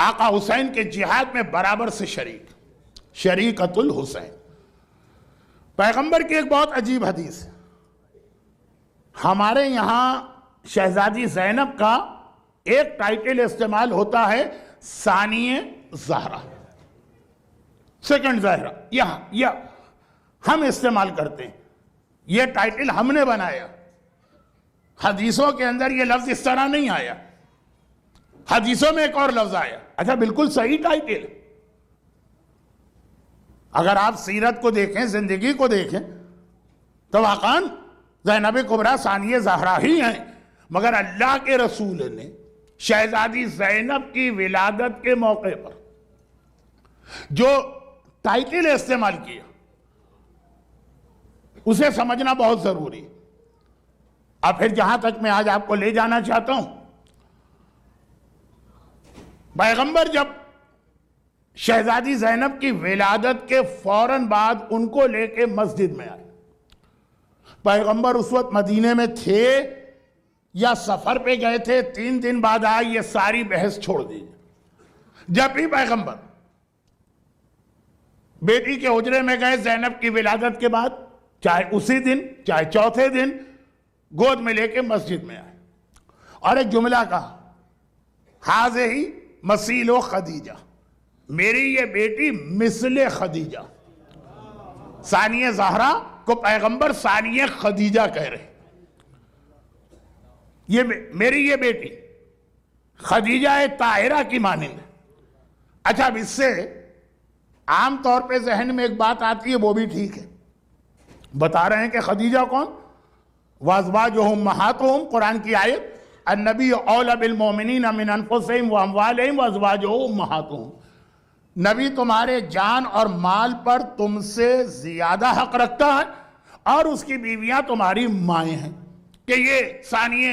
آقا حسین کے جہاد میں برابر سے شریکت الحسین. پیغمبر کی ایک بہت عجیب حدیث ہے. ہمارے یہاں شہزادی زینب کا ایک ٹائٹل استعمال ہوتا ہے ثانیہ زہرا، سیکنڈ زہرا. یہاں ہم استعمال کرتے ہیں، یہ ٹائٹل ہم نے بنایا. حدیثوں کے اندر یہ لفظ اس طرح نہیں آیا، حدیثوں میں ایک اور لفظ آیا. اچھا، بالکل صحیح ٹائٹل. اگر آپ سیرت کو دیکھیں، زندگی کو دیکھیں، تو واقعاً زینب کبریٰ ثانیہ زہرا ہی ہیں. مگر اللہ کے رسول نے شہزادی زینب کی ولادت کے موقع پر جو ٹائٹل استعمال کیا، اسے سمجھنا بہت ضروری. اور پھر جہاں تک میں آج آپ کو لے جانا چاہتا ہوں، پیغمبر جب شہزادی زینب کی ولادت کے فوراً بعد ان کو لے کے مسجد میں آئے. پیغمبر اس وقت مدینے میں تھے یا سفر پہ گئے تھے، 3 دن بعد آئے، یہ ساری بحث چھوڑ دیجئے. جب بھی پیغمبر بیٹی کے حجرے میں گئے زینب کی ولادت کے بعد، چاہے اسی دن چاہے چوتھے دن، گود میں لے کے مسجد میں آئے اور ایک جملہ کہا، ہاذہ مثیل خدیجہ، میری یہ بیٹی مثل خدیجہ. ثانیہ زہرا کو پیغمبر ثانیہ خدیجہ کہہ رہے. میری یہ بیٹی خدیجہ طاہرہ کی مانند ہے. اچھا، اب اس سے عام طور پہ ذہن میں ایک بات آتی ہے، وہ بھی ٹھیک ہے. بتا رہے ہیں کہ خدیجہ کون؟ وَأَزْوَاجُهُ أُمَّهَاتُهُمْ، قرآن کی آیت، النبی اولی بالمؤمنین من انفسہم واموالہم وازواجہ امہاتہم. نبی تمہارے جان اور مال پر تم سے زیادہ حق رکھتا ہے، اور اس کی بیویاں تمہاری مائیں ہیں. کہ یہ ثانیہ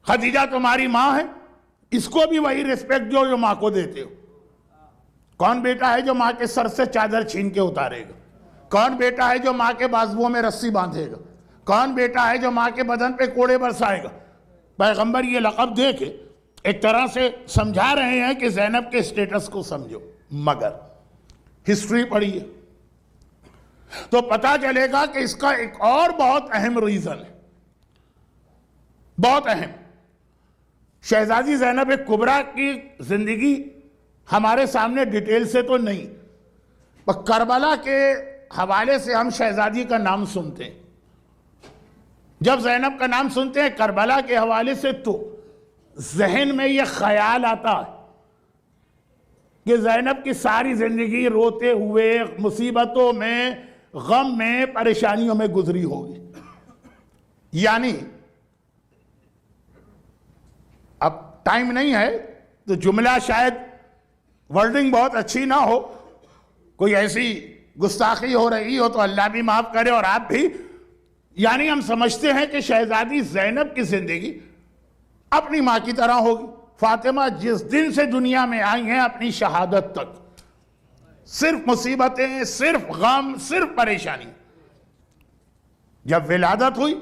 خدیجہ تمہاری ماں ہے، اس کو بھی وہی ریسپیکٹ جو ماں کو دیتے ہو. کون بیٹا ہے جو ماں کے سر سے چادر چھین کے اتارے گا؟ کون بیٹا ہے جو ماں کے بازوؤں میں رسی باندھے گا؟ کون بیٹا ہے جو ماں کے بدن پہ کوڑے برسائے گا؟ پیغمبر یہ لقب دے کے ایک طرح سے سمجھا رہے ہیں کہ زینب کے سٹیٹس کو سمجھو. مگر ہسٹری پڑھیے تو پتا چلے گا کہ اس کا ایک اور بہت اہم ریزن ہے، بہت اہم. شہزادی زینب کبریٰ کی زندگی ہمارے سامنے ڈیٹیل سے تو نہیں، پر کربلا کے حوالے سے ہم شہزادی کا نام سنتے ہیں. جب زینب کا نام سنتے ہیں کربلا کے حوالے سے، تو ذہن میں یہ خیال آتا ہے کہ زینب کی ساری زندگی روتے ہوئے، مصیبتوں میں، غم میں، پریشانیوں میں گزری ہوگی. یعنی اب ٹائم نہیں ہے تو جملہ شاید ورڈنگ بہت اچھی نہ ہو، کوئی ایسی گستاخی ہو رہی ہو تو اللہ بھی معاف کرے اور آپ بھی. یعنی ہم سمجھتے ہیں کہ شہزادی زینب کی زندگی اپنی ماں کی طرح ہوگی. فاطمہ جس دن سے دنیا میں آئی ہیں اپنی شہادت تک صرف مصیبتیں، صرف غم، صرف پریشانی. جب ولادت ہوئی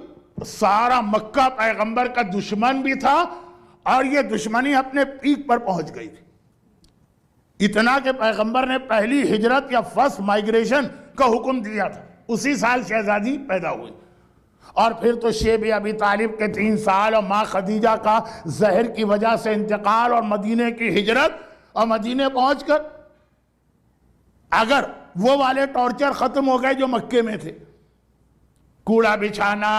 سارا مکہ پیغمبر کا دشمن بھی تھا، اور یہ دشمنی اپنے پیک پر پہنچ گئی تھی. اتنا کہ پیغمبر نے پہلی ہجرت یا فرسٹ مائگریشن کا حکم دیا تھا. اسی سال شہزادی پیدا ہوئی. اور پھر تو شیب ابی طالب کے 3 سال اور ماں خدیجہ کا زہر کی وجہ سے انتقال اور مدینے کی ہجرت، اور مدینے پہنچ کر اگر وہ والے ٹارچر ختم ہو گئے جو مکے میں تھے، کوڑا بچھانا،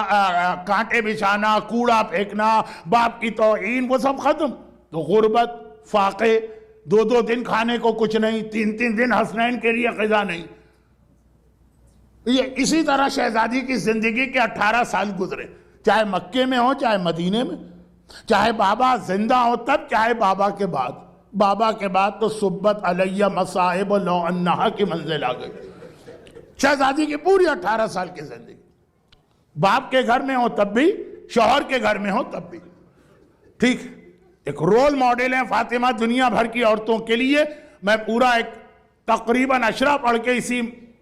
کانٹے بچھانا، کوڑا پھینکنا، باپ کی توہین، وہ سب ختم. تو غربت، فاقے، 2 دن کھانے کو کچھ نہیں، 3 دن حسنین کے لیے غذا نہیں. یہ اسی طرح شہزادی کی زندگی کے 18 سال گزرے، چاہے مکے میں ہو چاہے مدینے میں، چاہے بابا زندہ ہو تب چاہے بابا کے بعد. بابا کے بعد تو صبت علیہ مصائب لو انہا کی منزل آ گئی. شہزادی کی پوری 18 سال کی زندگی، باپ کے گھر میں ہو تب بھی، شوہر کے گھر میں ہو تب بھی. ٹھیک، ایک رول ماڈل ہے فاطمہ دنیا بھر کی عورتوں کے لیے. میں پورا ایک تقریباً اشرا پڑھ کے اسی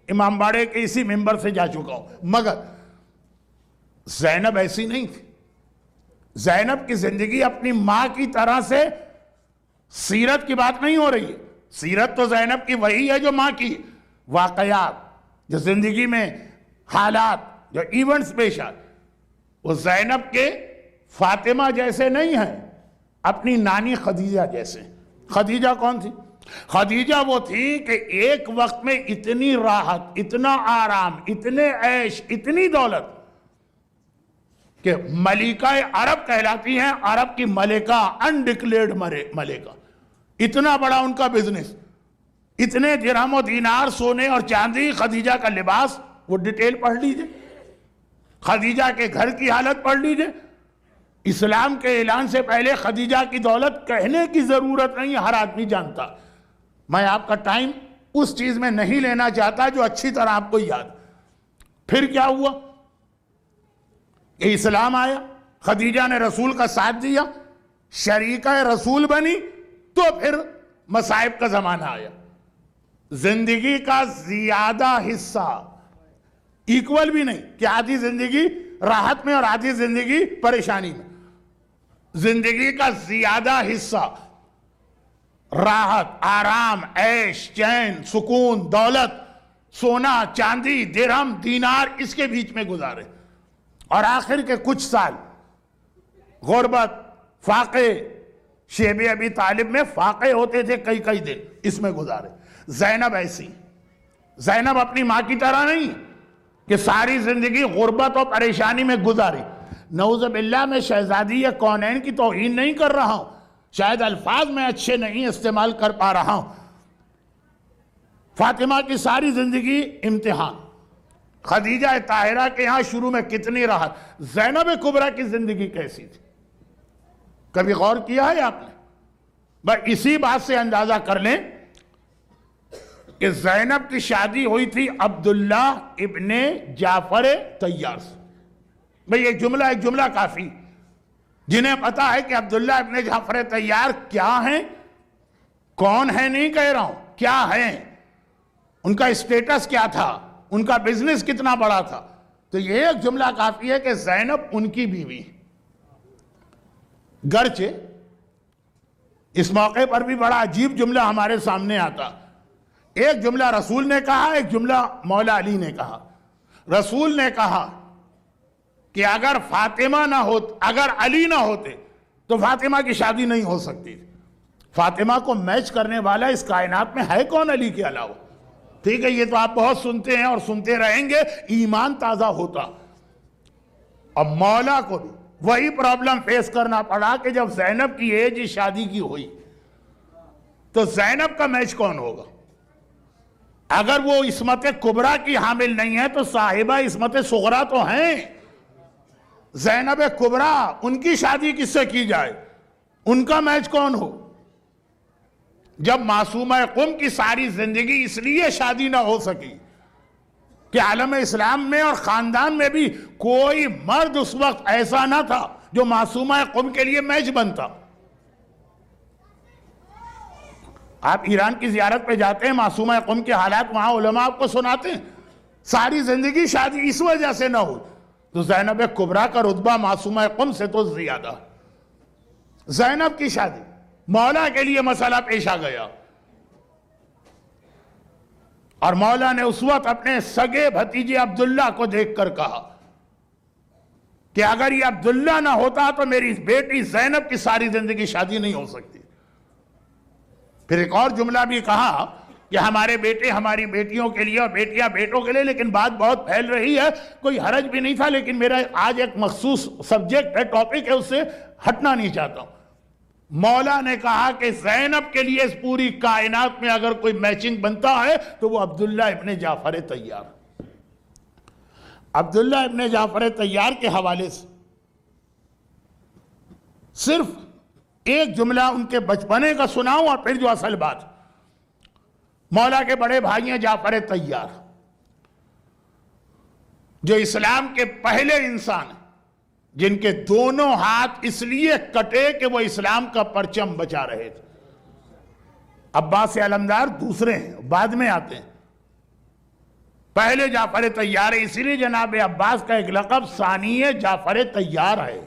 امام باڑے کے اسی ممبر سے جا چکا ہوں. مگر زینب ایسی نہیں تھی. زینب کی زندگی اپنی ماں کی طرح سے سیرت کی بات نہیں ہو رہی ہے. سیرت تو زینب کی وہی ہے جو ماں کی واقعات، جو زندگی میں حالات، جو ایونٹس پیش آئے، وہ زینب کے فاطمہ جیسے نہیں ہیں، اپنی نانی خدیجہ جیسے. خدیجہ کون تھی؟ خدیجہ وہ تھی کہ ایک وقت میں اتنی راحت، اتنا آرام، اتنے عیش، اتنی دولت کہ ملکہ عرب کہلاتی ہیں، عرب کی ملکہ، انڈکلیئرڈ ملکہ. اتنا بڑا ان کا بزنس، اتنے درہم و دینار سونے اور چاندی، خدیجہ کا لباس، وہ ڈیٹیل پڑھ لیجئے. خدیجہ کے گھر کی حالت پڑھ لیجئے. اسلام کے اعلان سے پہلے خدیجہ کی دولت کہنے کی ضرورت نہیں، ہر آدمی جانتا. میں آپ کا ٹائم اس چیز میں نہیں لینا چاہتا جو اچھی طرح آپ کو یاد. پھر کیا ہوا کہ اسلام آیا، خدیجہ نے رسول کا ساتھ دیا، شریکہ رسول بنی، تو پھر مصائب کا زمانہ آیا. زندگی کا زیادہ حصہ ایکول بھی نہیں کہ آدھی زندگی راحت میں اور آدھی زندگی پریشانی میں. زندگی کا زیادہ حصہ راحت، آرام، عیش، چین، سکون، دولت، سونا، چاندی، درہم، دینار، اس کے بیچ میں گزارے. اور آخر کے کچھ سال غربت، فاقے، شیب ابی طالب میں فاقے ہوتے تھے کئی دن، اس میں گزارے. زینب ایسی، زینب اپنی ماں کی طرح نہیں کہ ساری زندگی غربت اور پریشانی میں گزاری. نعوذ باللہ میں شہزادی کونین کی توہین نہیں کر رہا ہوں، شاید الفاظ میں اچھے نہیں استعمال کر پا رہا ہوں. فاطمہ کی ساری زندگی امتحان. خدیجہ طاہرہ کے ہاں شروع میں کتنی راحت. زینب کبریٰ کی زندگی کیسی تھی؟ کبھی غور کیا ہے آپ نے؟ بس اسی بات سے اندازہ کر لیں کہ زینب کی شادی ہوئی تھی عبداللہ ابن جعفر طیار سے. بھئی ایک جملہ کافی. جنہیں پتا ہے کہ عبداللہ ابن جعفر طیار کیا ہیں، کون ہیں نہیں کہہ رہا ہوں، کیا ہیں، ان کا اسٹیٹس کیا تھا، ان کا بزنس کتنا بڑا تھا، تو یہ ایک جملہ کافی ہے کہ زینب ان کی بیوی. گرچہ اس موقع پر بھی بڑا عجیب جملہ ہمارے سامنے آتا. ایک جملہ رسول نے کہا، ایک جملہ مولا علی نے کہا. رسول نے کہا کہ اگر فاطمہ نہ ہوتے، اگر علی نہ ہوتے تو فاطمہ کی شادی نہیں ہو سکتی تھی. فاطمہ کو میچ کرنے والا اس کائنات میں ہے کون علی کے علاوہ؟ ٹھیک ہے، یہ تو آپ بہت سنتے ہیں اور سنتے رہیں گے، ایمان تازہ ہوتا. اب مولا کو بھی وہی پرابلم فیس کرنا پڑا کہ جب زینب کی ایج شادی کی ہوئی تو زینب کا میچ کون ہوگا؟ اگر وہ عصمت کبریٰ کی حامل نہیں ہے تو صاحبہ عصمت صغریٰ تو ہیں. زینب کبریٰ، ان کی شادی کس سے کی جائے؟ ان کا میچ کون ہو؟ جب معصومہ قم کی ساری زندگی اس لیے شادی نہ ہو سکی کہ عالم اسلام میں اور خاندان میں بھی کوئی مرد اس وقت ایسا نہ تھا جو معصومہ قم کے لیے میچ بنتا. آپ ایران کی زیارت پہ جاتے ہیں، معصومہ قم کے حالات وہاں علماء آپ کو سناتے ہیں. ساری زندگی شادی اس وجہ سے نہ ہو تو زینب کبریٰ کا رتبہ معصومہ قم سے تو زیادہ. زینب کی شادی، مولا کے لیے مسئلہ پیش آ گیا اور مولا نے اس وقت اپنے سگے بھتیجے عبداللہ کو دیکھ کر کہا کہ اگر یہ عبداللہ نہ ہوتا تو میری بیٹی زینب کی ساری زندگی شادی نہیں ہو سکتی. پھر ایک اور جملہ بھی کہا کہ ہمارے بیٹے ہماری بیٹیوں کے لیے اور بیٹیاں بیٹوں کے لیے، لیکن بات بہت پھیل رہی ہے، کوئی حرج بھی نہیں تھا، لیکن میرا آج ایک مخصوص سبجیکٹ ہے، ٹاپک ہے، اس سے ہٹنا نہیں چاہتا ہوں. مولا نے کہا کہ زینب کے لیے اس پوری کائنات میں اگر کوئی میچنگ بنتا ہے تو وہ عبداللہ ابن جعفر طیار. عبداللہ ابن جعفر طیار کے حوالے سے صرف ایک جملہ ان کے بچپنے کا سناؤں اور پھر جو اصل بات. مولا کے بڑے بھائی ہیں جعفر طیار، جو اسلام کے پہلے انسان ہیں جن کے دونوں ہاتھ اس لیے کٹے کہ وہ اسلام کا پرچم بچا رہے تھے. عباس علمدار دوسرے ہیں، بعد میں آتے ہیں. پہلے جعفر طیار ہے، اسی لیے جناب عباس کا ایک لقب ثانی جعفر طیار ہے.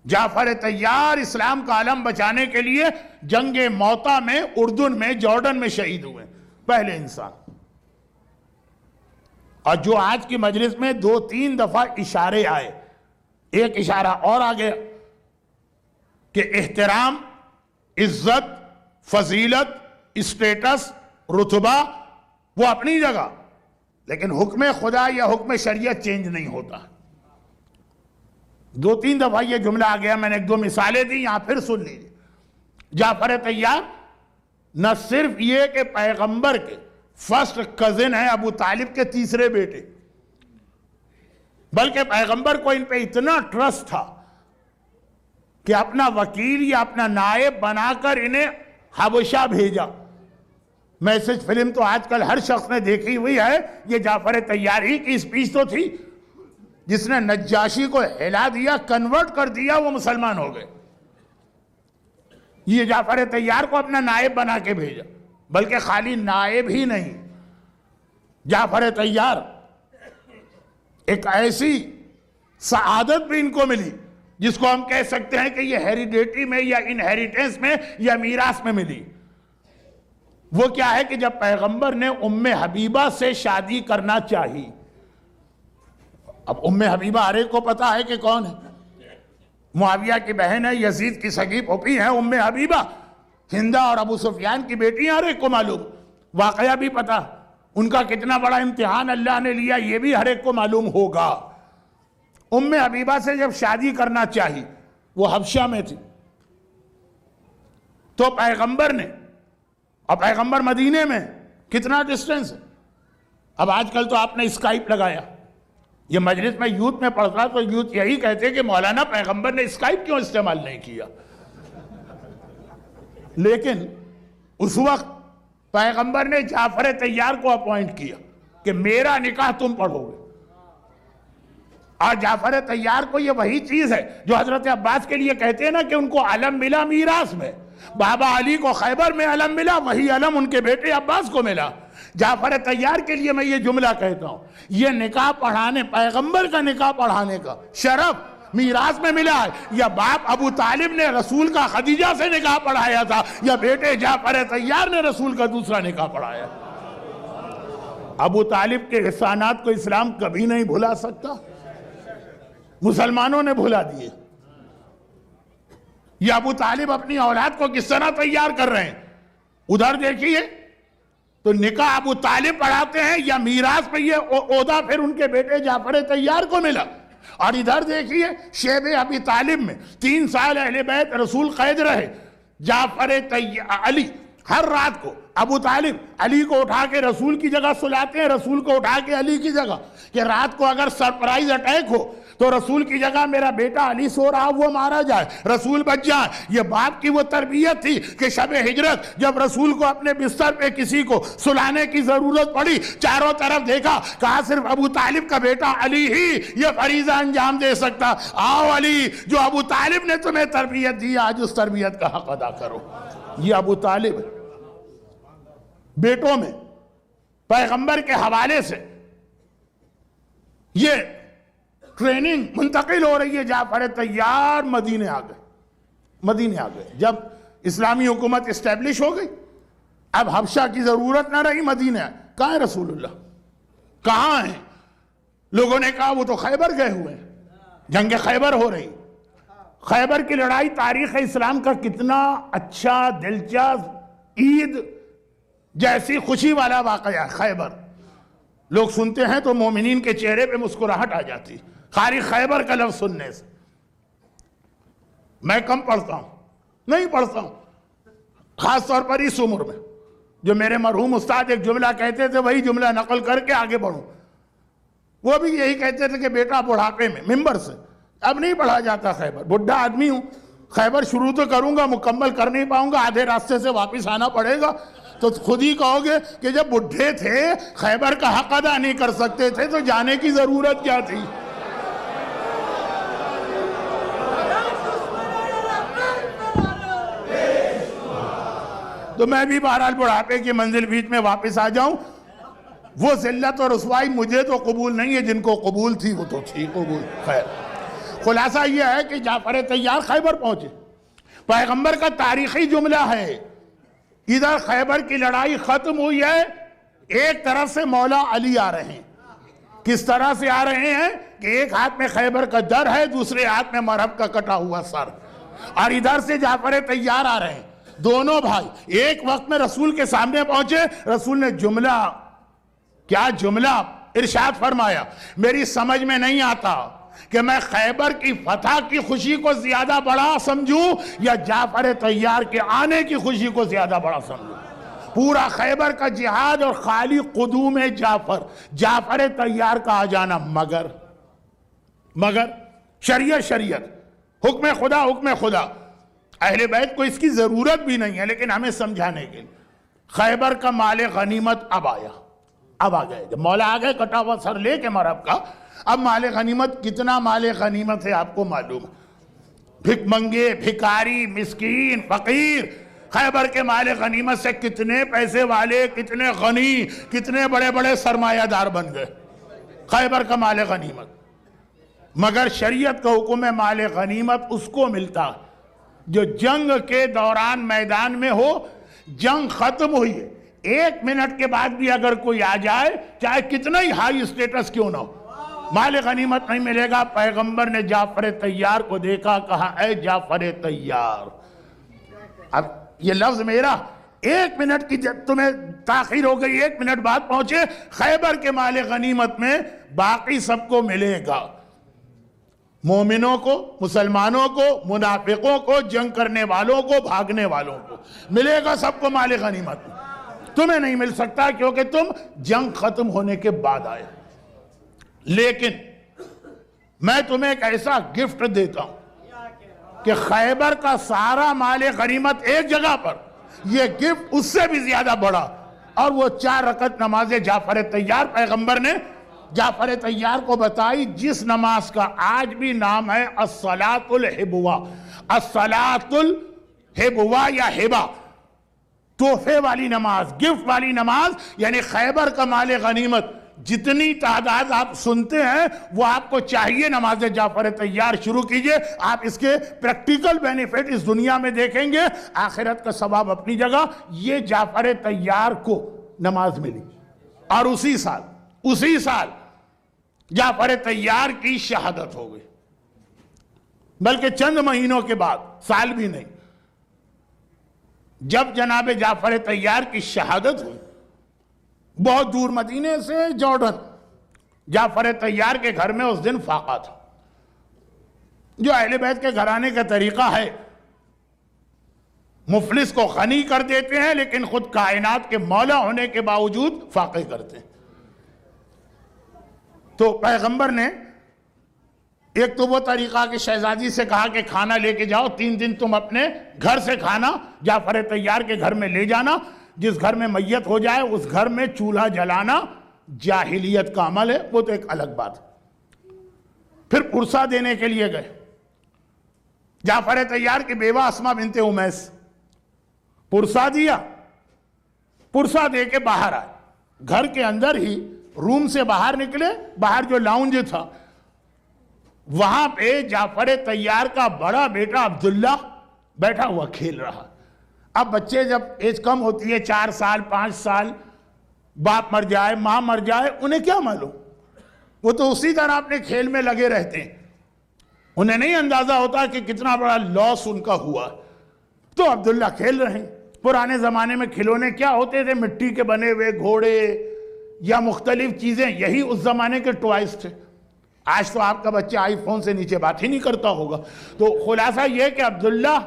جعفر طیار اسلام کا علم بچانے کے لیے جنگ موتا میں اردن میں جارڈن میں شہید ہوئے، پہلے انسان. اور جو آج کی مجلس میں 2-3 دفعہ اشارے آئے، ایک اشارہ اور آ گیا کہ احترام، عزت، فضیلت، اسٹیٹس، رتبہ وہ اپنی جگہ، لیکن حکم خدا یا حکم شریعت چینج نہیں ہوتا. 2-3 دفعہ یہ جملہ آ گیا. میں نے 1-2 مثالیں دی، یہاں پھر سن لیجیے. جعفر طیار نہ صرف یہ کہ پیغمبر کے فرسٹ کزن ہیں، ابو طالب کے تیسرے بیٹے، بلکہ پیغمبر کو ان پہ اتنا ٹرسٹ تھا کہ اپنا وکیل یا اپنا نائب بنا کر انہیں حبشہ بھیجا. میسج فلم تو آج کل ہر شخص نے دیکھی ہوئی ہے. یہ جعفر طیار ہی کی اسپیچ تو تھی جس نے نجاشی کو ہلا دیا، کنورٹ کر دیا، وہ مسلمان ہو گئے. یہ جعفر طیار کو اپنا نائب بنا کے بھیجا. بلکہ خالی نائب ہی نہیں، جعفر طیار ایک ایسی سعادت بھی ان کو ملی جس کو ہم کہہ سکتے ہیں کہ یہ ہیریڈیٹی میں یا انہیریٹنس میں یا میراث میں ملی. وہ کیا ہے کہ جب پیغمبر نے ام حبیبہ سے شادی کرنا چاہی، اب ام حبیبہ ہر ایک کو پتا ہے کہ کون ہے، معاویہ کی بہن ہے، یزید کی سگی پھوپھی ہیں ام حبیبہ، ہندہ اور ابو سفیان کی بیٹی ہر ایک کو معلوم، واقعہ بھی پتا، ان کا کتنا بڑا امتحان اللہ نے لیا یہ بھی ہر ایک کو معلوم ہوگا. ام حبیبہ سے جب شادی کرنا چاہی، وہ حبشہ میں تھی، تو پیغمبر نے، اور پیغمبر مدینے میں کتنا ڈسٹنس ہے. اب آج کل تو آپ نے اسکائپ لگایا. یہ مجلس میں یوتھ میں پڑھتا تو یوتھ یہی کہتے کہ مولانا پیغمبر نے اسکائپ کیوں استعمال نہیں کیا. لیکن اس وقت پیغمبر نے جعفر طیار کو اپوائنٹ کیا کہ میرا نکاح تم پڑھو گے. اور جعفر طیار کو یہ وہی چیز ہے جو حضرت عباس کے لیے کہتے ہیں نا کہ ان کو علم ملا میراث میں. بابا علی کو خیبر میں علم ملا، وہی علم ان کے بیٹے عباس کو ملا. جعفر طیار کے لیے میں یہ جملہ کہتا ہوں، یہ نکاح پڑھانے، پیغمبر کا نکاح پڑھانے کا شرف میراث میں ملا ہے. یا باپ ابو طالب نے رسول کا خدیجہ سے نکاح پڑھایا تھا، یا بیٹے جعفر طیار نے رسول کا دوسرا نکاح پڑھایا. ابو طالب کے احسانات کو اسلام کبھی نہیں بھلا سکتا، مسلمانوں نے بھلا دیے. یہ ابو طالب اپنی اولاد کو کس طرح تیار کر رہے ہیں. ادھر دیکھیے تو نکاح ابو طالب پڑھاتے ہیں، یا میراث میں یہ عہدہ پھر ان کے بیٹے جعفر طیار کو ملا. اور ادھر دیکھیے شیب ابی طالب میں 3 سال اہل بیت رسول قید رہے. جعفر علی ہر رات کو ابو طالب علی کو اٹھا کے رسول کی جگہ سلاتے ہیں، رسول کو اٹھا کے علی کی جگہ، کہ رات کو اگر سرپرائز اٹیک ہو تو رسول کی جگہ میرا بیٹا علی سو رہا وہ مارا جائے، رسول بچ جائے. یہ باپ کی وہ تربیت تھی کہ شب ہجرت جب رسول کو اپنے بستر پہ کسی کو سلانے کی ضرورت پڑی، چاروں طرف دیکھا، کہا صرف ابو طالب کا بیٹا علی ہی یہ فریضہ انجام دے سکتا. آؤ علی، جو ابو طالب نے تمہیں تربیت دی، آج اس تربیت کا حق ادا کرو. یہ ابو طالب بیٹوں میں پیغمبر کے حوالے سے یہ ٹریننگ منتقل ہو رہی ہے. جعفر طیار مدینے آ گئے. جب اسلامی حکومت اسٹیبلش ہو گئی، اب حبشہ کی ضرورت نہ رہی، مدینے آئے. کہاں ہے رسول اللہ؟ کہاں ہیں؟ لوگوں نے کہا وہ تو خیبر گئے ہوئے ہیں، جنگ خیبر ہو رہی. خیبر کی لڑائی تاریخ اسلام کا کتنا اچھا، دلچسپ، عید جیسی خوشی والا واقعہ ہے خیبر. لوگ سنتے ہیں تو مومنین کے چہرے پہ مسکراہٹ آ جاتی خالی خیبر کا لفظ سننے سے. میں کم پڑھتا ہوں، نہیں پڑھتا ہوں، خاص طور پر اس عمر میں. جو میرے مرحوم استاد ایک جملہ کہتے تھے وہی جملہ نقل کر کے آگے بڑھوں. وہ بھی یہی کہتے تھے کہ بیٹا بڑھاپے میں ممبر سے اب نہیں پڑھا جاتا خیبر. بڈھا آدمی ہوں، خیبر شروع تو کروں گا، مکمل کر نہیں پاؤں گا، آدھے راستے سے واپس آنا پڑے گا. تو خود ہی کہو گے کہ جب بڈھے تھے خیبر کا حق ادا نہیں کر سکتے تھے تو جانے کی ضرورت کیا تھی. تو میں بھی بہرحال بڑھاپے کی منزل بیچ میں واپس آ جاؤں. وہ ذلت اور رسوائی مجھے تو قبول نہیں ہے، جن کو قبول تھی وہ تو تھی قبول. خیر خلاصہ یہ ہے کہ جعفر طیار خیبر پہنچے. پیغمبر کا تاریخی جملہ ہے ادھر خیبر کی لڑائی ختم ہوئی ہے, ایک طرف سے مولا علی آ رہے ہیں. کس طرح سے آ رہے ہیں کہ ایک ہاتھ میں خیبر کا در ہے, دوسرے ہاتھ میں مرہب کا کٹا ہوا سر, اور ادھر سے جعفر طیار آ رہے ہیں. دونوں بھائی ایک وقت میں رسول کے سامنے پہنچے. رسول نے جملہ, کیا جملہ ارشاد فرمایا, میری سمجھ میں نہیں آتا کہ میں خیبر کی فتح کی خوشی کو زیادہ بڑا سمجھوں یا جعفر طیار کے آنے کی خوشی کو زیادہ بڑا سمجھوں. پورا خیبر کا جہاد اور خالی قدوم جعفر طیار کا آ جانا. مگر شریعت حکم خدا اہل بیت کو اس کی ضرورت بھی نہیں ہے, لیکن ہمیں سمجھانے کے لیے خیبر کا مال غنیمت اب آ گئے. جب مولا آ گئے کٹا ہوا سر لے کے مرہب کا, اب مال غنیمت, کتنا مال غنیمت ہے آپ کو معلوم ہے. بھک منگے, بھکاری, مسکین, فقیر, خیبر کے مال غنیمت سے کتنے پیسے والے, کتنے غنی, کتنے بڑے بڑے سرمایہ دار بن گئے خیبر کا مال غنیمت. مگر شریعت کا حکم ہے مال غنیمت اس کو ملتا جو جنگ کے دوران میدان میں ہو. جنگ ختم ہوئی ہے, 1 منٹ کے بعد بھی اگر کوئی آ جائے چاہے کتنا ہی ہائی اسٹیٹس کیوں نہ ہو, مال غنیمت نہیں ملے گا. پیغمبر نے جعفر طیار کو دیکھا, کہا اے جعفر طیار. اب یہ لفظ میرا, 1 منٹ کی تمہیں تاخیر ہو گئی, 1 منٹ بعد پہنچے. خیبر کے مال غنیمت میں باقی سب کو ملے گا, مومنوں کو, مسلمانوں کو, منافقوں کو, جنگ کرنے والوں کو, بھاگنے والوں کو ملے گا سب کو مال غنیمت. تمہیں نہیں مل سکتا کیونکہ تم جنگ ختم ہونے کے بعد آئے. لیکن میں تمہیں ایک ایسا گفٹ دیتا ہوں کہ خیبر کا سارا مال غنیمت ایک جگہ پر, یہ گفٹ اس سے بھی زیادہ بڑا, اور وہ 4 رکعت نماز جعفر طیار. پیغمبر نے جعفر طیار کو بتائی جس نماز کا آج بھی نام ہے الصلاۃ الحبوہ. الصلاۃ الحبوہ یا ہبہ, تحفے والی نماز, گفٹ والی نماز. یعنی خیبر کا مال غنیمت جتنی تعداد آپ سنتے ہیں وہ آپ کو چاہیے نماز جعفر طیار شروع کیجئے. آپ اس کے پریکٹیکل بینیفٹ اس دنیا میں دیکھیں گے, آخرت کا ثواب اپنی جگہ. یہ جعفر طیار کو نماز ملی, اور اسی سال جعفر طیار کی شہادت ہو گئی, بلکہ چند مہینوں کے بعد, سال بھی نہیں. جب جناب جعفر طیار کی شہادت ہوئی, بہت دور مدینے سے جارڈن, جعفر طیار کے گھر میں اس دن فاقہ تھا. جو اہل بیت کے گھرانے کا طریقہ ہے, مفلس کو غنی کر دیتے ہیں لیکن خود کائنات کے مولا ہونے کے باوجود فاقے کرتے ہیں. تو پیغمبر نے ایک تو وہ طریقہ کہ شہزادی سے کہا کہ کھانا لے کے جاؤ, 3 دن تم اپنے گھر سے کھانا جعفر طیار کے گھر میں لے جانا. جس گھر میں میت ہو جائے اس گھر میں چولہا جلانا جاہلیت کا عمل ہے, وہ تو ایک الگ بات ہے. پھر پرسہ دینے کے لیے گئے. جعفر طیار کی بیوہ اسما بنت امیس, پرسہ دیا, پرسہ دے کے باہر آئے. گھر کے اندر ہی روم سے باہر نکلے, باہر جو لاؤنج تھا وہاں پہ جعفر طیار کا بڑا بیٹا عبداللہ بیٹھا ہوا کھیل رہا. اب بچے جب ایج کم ہوتی ہے, 4 سال 5 سال, باپ مر جائے, ماں مر جائے, انہیں کیا معلوم, وہ تو اسی طرح اپنے کھیل میں لگے رہتے ہیں. انہیں نہیں اندازہ ہوتا کہ کتنا بڑا لاس ان کا ہوا. تو عبداللہ کھیل رہے ہیں. پرانے زمانے میں کھلونے کیا ہوتے تھے, مٹی کے بنے ہوئے گھوڑے یا مختلف چیزیں, یہی اس زمانے کے ٹوائز تھے. آج تو آپ کا بچہ آئی فون سے نیچے بات ہی نہیں کرتا ہوگا. تو خلاصہ یہ کہ عبداللہ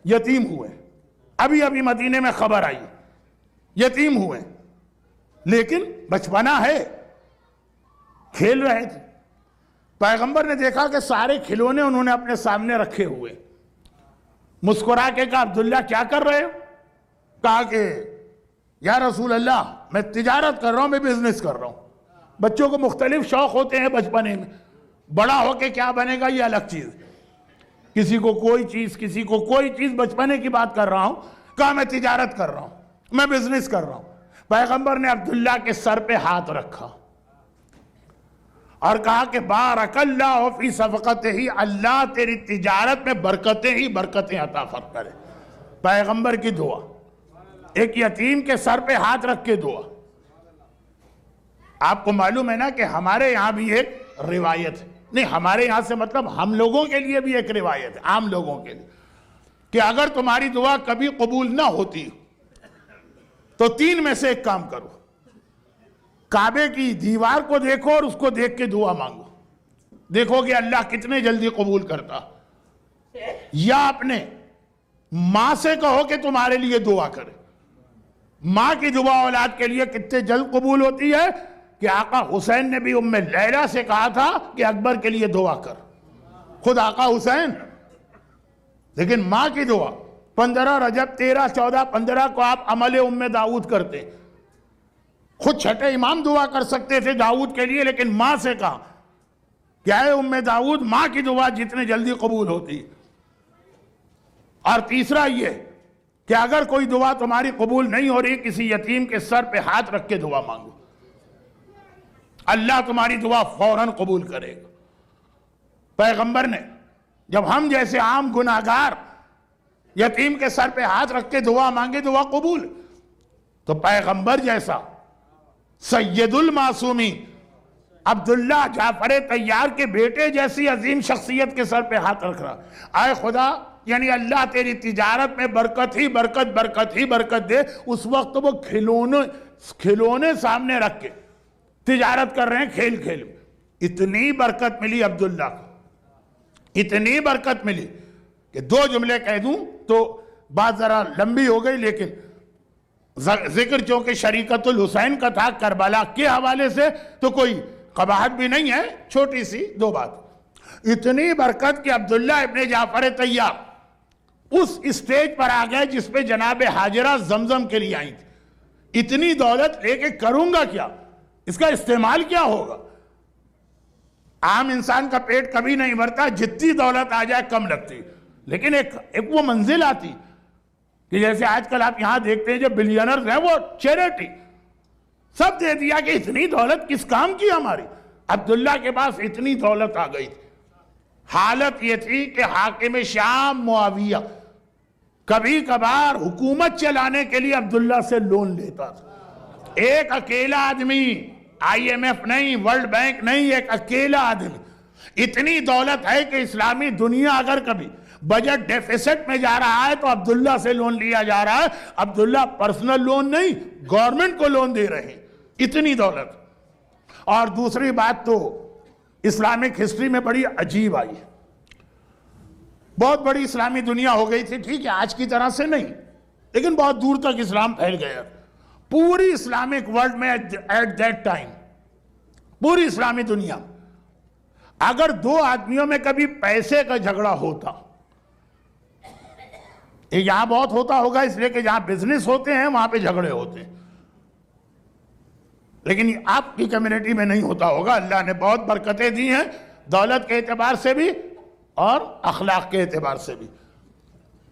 یتیم ہوئے, ابھی مدینے میں خبر آئی, یتیم ہوئے, لیکن بچپنا ہے, کھیل رہے تھے. پیغمبر نے دیکھا کہ سارے کھلونے انہوں نے اپنے سامنے رکھے ہوئے. مسکرا کے کہا عبداللہ کیا کر رہے ہو؟ کہا کہ یا رسول اللہ میں تجارت کر رہا ہوں, میں بزنس کر رہا ہوں. بچوں کو مختلف شوق ہوتے ہیں بچپنے میں, بڑا ہو کے کیا بنے گا یہ الگ چیز. کسی کو کوئی چیز, بچپنے کی بات کر رہا ہوں. کہا میں تجارت کر رہا ہوں, میں بزنس کر رہا ہوں. پیغمبر نے عبداللہ کے سر پہ ہاتھ رکھا اور کہا کہ بارک اللہ فی صفقتہ، اللہ تیری تجارت میں برکتیں ہی برکتیں عطا فرما کرے۔ پیغمبر کی دعا، ایک یتیم کے سر پہ ہاتھ رکھ کے دعا۔ آپ کو معلوم ہے نا کہ ہمارے یہاں بھی ایک روایت ہے، نہیں ہمارے یہاں سے مطلب ہم لوگوں کے لیے بھی ایک روایت ہے، عام لوگوں کے لیے، کہ اگر تمہاری دعا کبھی قبول نہ ہوتی تو 3 میں سے ایک کام کرو، کعبے کی دیوار کو دیکھو اور اس کو دیکھ کے دعا مانگو، دیکھو کہ اللہ کتنے جلدی قبول کرتا، یا اپنے ماں سے کہو کہ تمہارے لیے دعا کرے۔ ماں کی دعا اولاد کے لیے کتنے جلد قبول ہوتی ہے کہ آقا حسین نے بھی ام لیلہ سے کہا تھا کہ اکبر کے لیے دعا کر، خود آقا حسین۔ لیکن ماں کی دعا 15 رجب 13 14 15 کو آپ عمل ام داؤد کرتے، خود چھٹے امام دعا کر سکتے تھے داؤد کے لیے، لیکن ماں سے کہا کہ اے ام داؤد، ماں کی دعا جتنے جلدی قبول ہوتی۔ اور تیسرا یہ کہ اگر کوئی دعا تمہاری قبول نہیں ہو رہی، کسی یتیم کے سر پہ ہاتھ رکھ کے دعا مانگو، اللہ تمہاری دعا فوراً قبول کرے گا۔ پیغمبر نے جب ہم جیسے عام گناہگار یتیم کے سر پہ ہاتھ رکھ کے دعا مانگے، دعا قبول، تو پیغمبر جیسا سید المعصومین عبداللہ جعفر طیار کے بیٹے جیسی عظیم شخصیت کے سر پہ ہاتھ رکھ رہا، اے خدا یعنی اللہ تیری تجارت میں برکت ہی برکت، برکت ہی برکت دے۔ اس وقت وہ کھلونے سامنے رکھ کے تجارت کر رہے ہیں، کھیل کھیل میں۔ اتنی برکت ملی عبداللہ کو، اتنی برکت ملی کہ 2 جملے کہہ دوں تو بات ذرا لمبی ہو گئی، لیکن ذکر چونکہ شریکت الحسین کا تھا کربلا کے حوالے سے تو کوئی قباحت بھی نہیں ہے، چھوٹی سی 2 بات۔ اتنی برکت کہ عبداللہ ابن جعفر طیار اس اسٹیج پر آ گئے جس پہ جناب حاجرہ زمزم کے لیے آئی تھی۔ اتنی دولت لے کے کروں گا کیا، اس کا استعمال کیا ہوگا؟ عام انسان کا پیٹ کبھی نہیں بھرتا، جتنی دولت آ جائے کم لگتی، لیکن ایک وہ منزل آتی کہ جیسے آج کل آپ یہاں دیکھتے ہیں جو بلینرز ہیں وہ چیریٹی سب دے دیا کہ اتنی دولت کس کام کی ہماری۔ عبداللہ کے پاس اتنی دولت آ گئی تھی، حالت یہ تھی کہ حاکم شام معاویہ کبھی کبھار حکومت چلانے کے لیے عبداللہ سے لون لیتا تھا۔ ایک اکیلا آدمی، IMF نہیں، ورلڈ بینک نہیں، ایک اکیلا آدمی، اتنی دولت ہے کہ اسلامی دنیا اگر کبھی بجٹ ڈیفیسٹ میں جا رہا ہے تو عبداللہ سے لون لیا جا رہا ہے۔ عبداللہ پرسنل لون نہیں، گورنمنٹ کو لون دے رہے ہیں، اتنی دولت۔ اور دوسری بات تو اسلامک ہسٹری میں بڑی عجیب آئی ہے، بہت بڑی اسلامی دنیا ہو گئی تھی، ٹھیک ہے آج کی طرح سے نہیں، لیکن بہت دور تک اسلام پھیل گیا پوری اسلامک ورلڈ میں ایٹ دیٹ ٹائم، پوری اسلامی دنیا۔ اگر 2 آدمیوں میں کبھی پیسے کا جھگڑا ہوتا، یہاں بہت ہوتا ہوگا اس لیے کہ جہاں بزنس ہوتے ہیں وہاں پہ جھگڑے ہوتے ہیں، لیکن آپ کی کمیونٹی میں نہیں ہوتا ہوگا۔ اللہ نے بہت برکتیں دی ہیں، دولت کے اعتبار سے بھی اور اخلاق کے اعتبار سے بھی۔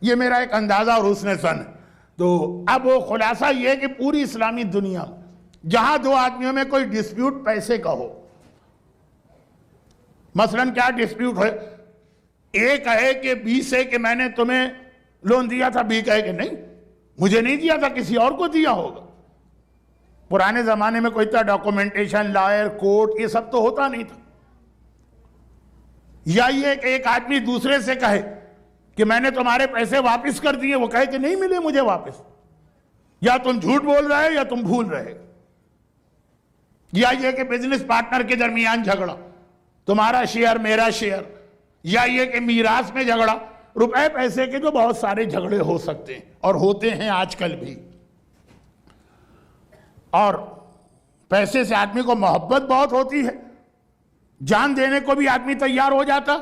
یہ میرا ایک اندازہ اور حسن ظن ہے۔ تو اب وہ خلاصہ یہ ہے کہ پوری اسلامی دنیا جہاں 2 آدمیوں میں کوئی ڈسپیوٹ پیسے کا ہو، مثلا کیا ڈسپیوٹ ہے، اے کہے کہ بی سے کہ میں نے تمہیں لون دیا تھا، بی کہے کہ نہیں مجھے نہیں دیا تھا، کسی اور کو دیا ہوگا۔ پرانے زمانے میں کوئی اتنا ڈاکومنٹیشن، لائر، کورٹ، یہ سب تو ہوتا نہیں تھا۔ یا یہ کہ ایک آدمی دوسرے سے کہے کہ میں نے تمہارے پیسے واپس کر دیے، وہ کہے کہ نہیں ملے مجھے واپس، یا تم جھوٹ بول رہے یا تم بھول رہے۔ یا یہ کہ بزنس پارٹنر کے درمیان جھگڑا، تمہارا شیئر میرا شیئر، یا یہ کہ میراث میں جھگڑا، روپے پیسے کے تو بہت سارے جھگڑے ہو سکتے ہیں اور ہوتے ہیں آج کل بھی۔ اور پیسے سے آدمی کو محبت بہت ہوتی ہے، جان دینے کو بھی آدمی تیار ہو جاتا،